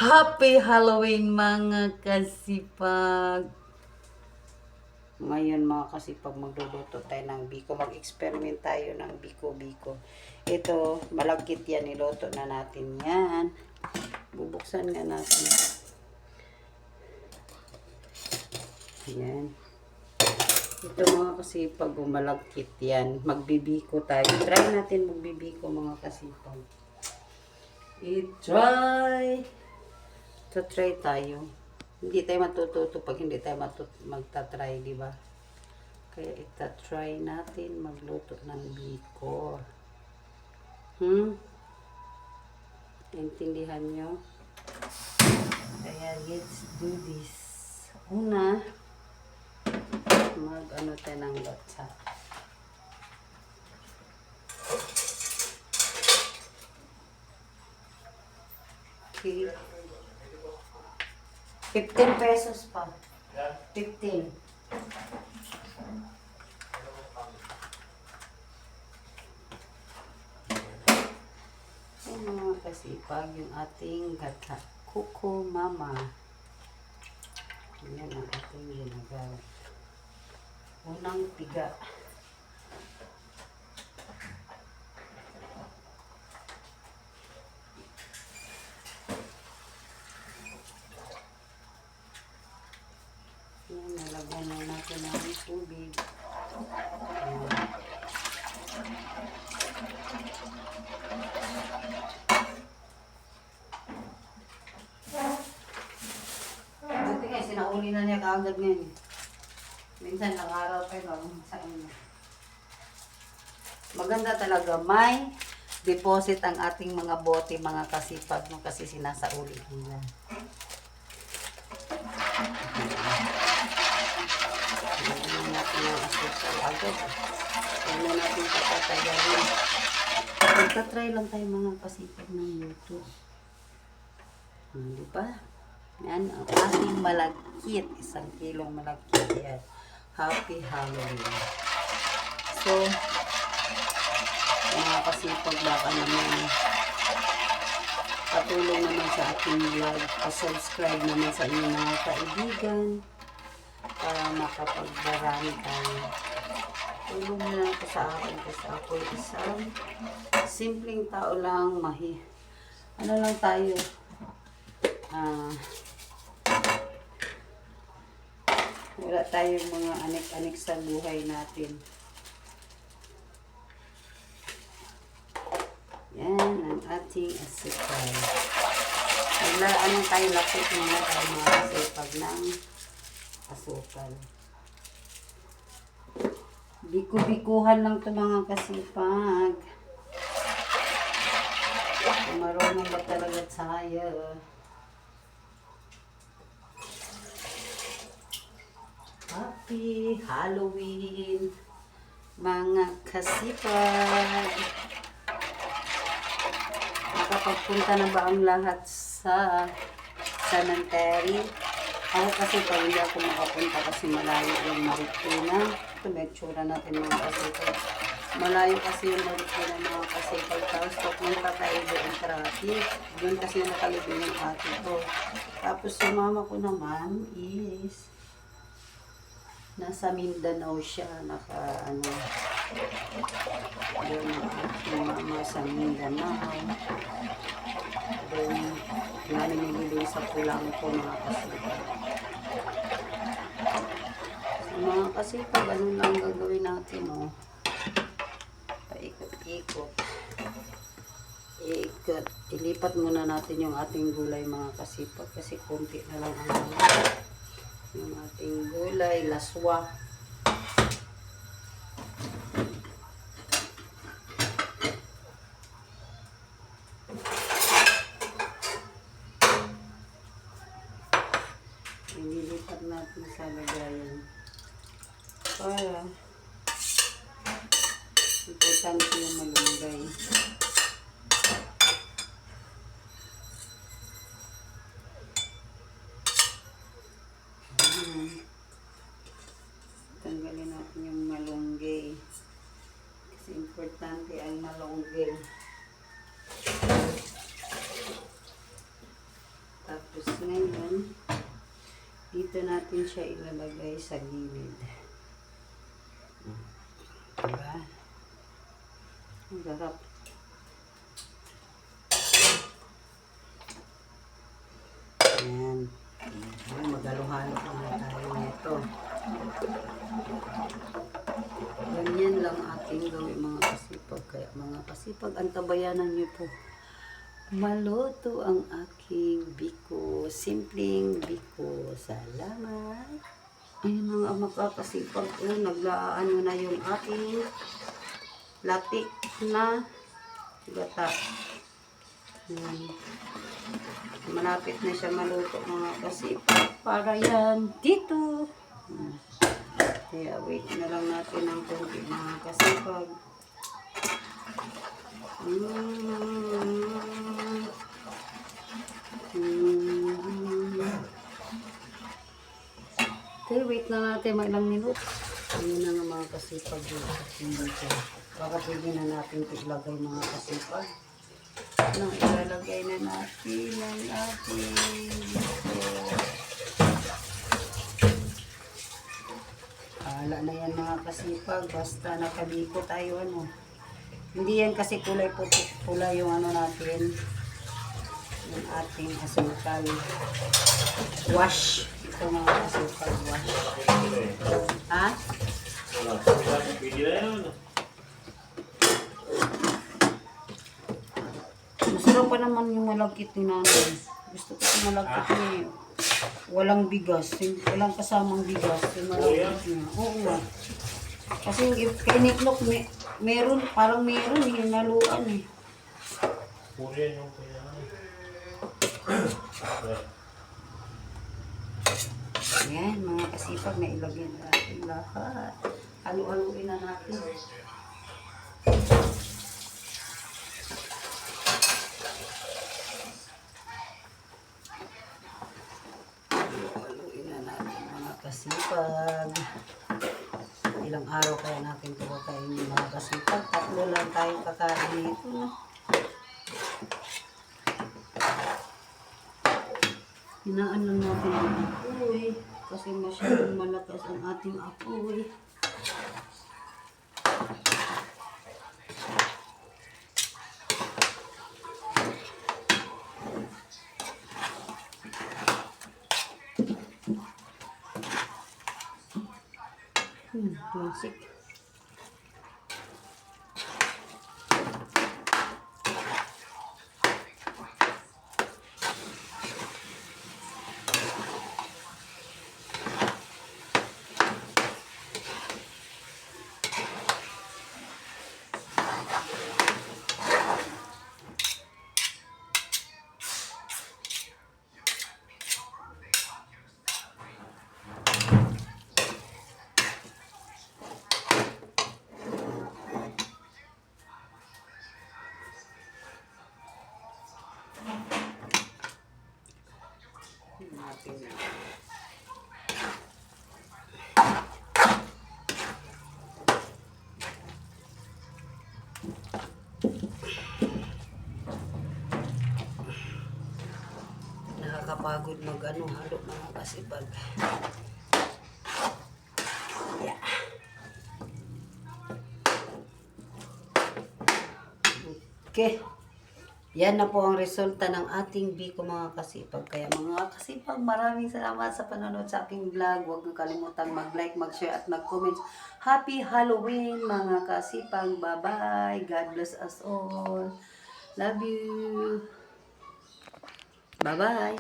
Happy Halloween mga kasipag! Ngayon mga kasipag, magluluto tayo ng biko. Mag-experiment tayo ng biko-biko. Ito, malagkit yan. Niluto na natin yan. Bubuksan nga natin. Ayan. Ito mga kasipag, malagkit yan. Magbibiko tayo. Try natin magbibiko mga kasipag. Try tayo. Hindi tayo matututo pag hindi tayo magta-try, di ba? Kaya ita-try natin magluto ng biko. Intindihan nyo? Kaya let's do this. Una, mag-ano tayo ng lotsa. Okay. 15 pesos pa. 15. Ayan mga kasipag, yung ating gata. Kuko mama. Ayan ang ating ginagamit. Unang piga. Ayan, nalagyan na natin ng tubig. Buti nga, sinauli na niya kaagad ngayon. Minsan lang araw pa yun sa inyo. Maganda talaga, may deposit ang ating mga bote, mga kasipag, no? Kasi sinasauli nila. Tignan natin ang asukal agad. Tignan natin patatagalin. Magta-try lang tayo mga kasipag ng YouTube. Di ba? Yan ang ating malagkit. 1 kilong malagkit yan. Happy Halloween. So, mga kasipag, baka naman patulong naman sa ating vlog. Pa-subscribe naman sa inyong mga kaibigan para makapagbarami tayo. Tulong na ako sa akin kasi ako isang simpleng tao lang. Ano lang tayo? Wala tayong mga anik-anik sa buhay natin. Yan ang ating asukal. Ano tayo lapit muna tayo mga kasipag ng asukal. Biku-bikuhan lang ito mga kasipag. Marunong ba talaga tayo? Happy Halloween mga kasipag! Nakapagpunta na ba ang lahat sa cemetery? Ako kasi pag hindi ako makapunta kasi malayo yung Marikina. Ito may tsura natin mga kasipag. Malayo kasi yung Marikina mga kasipag. Tapos papunta tayo doon traffic. Doon kasi nakalibing yung ate ko. Tapos yung mama ko naman is nasa Mindanao siya, doon ang aking mama sa Mindanao. Doon namin sa pulang ko mga kasipag. So, mga kasipag, ganun lang gagawin natin, oh. Paikot-ikot. Ilipat muna natin yung ating gulay mga kasipag kasi konti na lang ang yung ating gulay, laswa. Ililipat natin sa lagayan. Para importante yung malunggay. Tanggalin natin yung malunggay. Kasi importante ang malunggay. Ngayon, dito natin siya ilalagay sa gilid. Diba? Ang sarap. Ayan. Magaluhan na tayo nito. Ganyan lang ating gawin mga kasipag. Kaya mga kasipag, antabayanan niyo po. Maluto ang aking biko. Simpleng biko. Salamat. Ayun mga makakasipag. Naglaano na yung ating latik na gata. Malapit na siya maluto mga kasipag. Para yan dito. Kaya wait na lang natin ng konti mga kasipag. Okay, wait na natin mga ilang minuto. Ayun na nga mga kasipag dito. Baka pwede na natin ilagay mga kasipag. Nang ilalagay na natin ang ating hala na yan mga kasipag. Basta nakabiko tayo ano. Hindi yan kasi kulay puti, kulay yung ano natin, yung ating asukal. Wash. Ito mga asukal, wash. Ha? Masarap pa naman yung malagkit ni nanay. Gusto ko yung malagkit niya. Walang bigas, walang kasamang bigas. Yung malagkit niya. Oo. Kasi yung kay Niklok, meron, parang meron yung naluan eh. Puri yung kaya. Ayan, mga kasipag na ilagay na natin lahat. Halu-haluin na natin. Halu-haluin na natin mga kasipag. Ilang araw kaya natin ito kakainin mga kasipag. 3 lang tayo kakain nito. Hinaan lang natin ang apoy. Kasi masyadong malakas ang ating apoy. Masik. Natin. Nakakapagod mag-halo mga kasipag. Yeah. Okay. Yan na po ang resulta ng ating biko mga kasipag. Kaya mga kasipag, maraming salamat sa panonood sa aking vlog. Huwag niyo kalimutan mag-like, mag-share at mag-comment. Happy Halloween mga kasipag. Bye-bye. God bless us all. Love you. Bye-bye.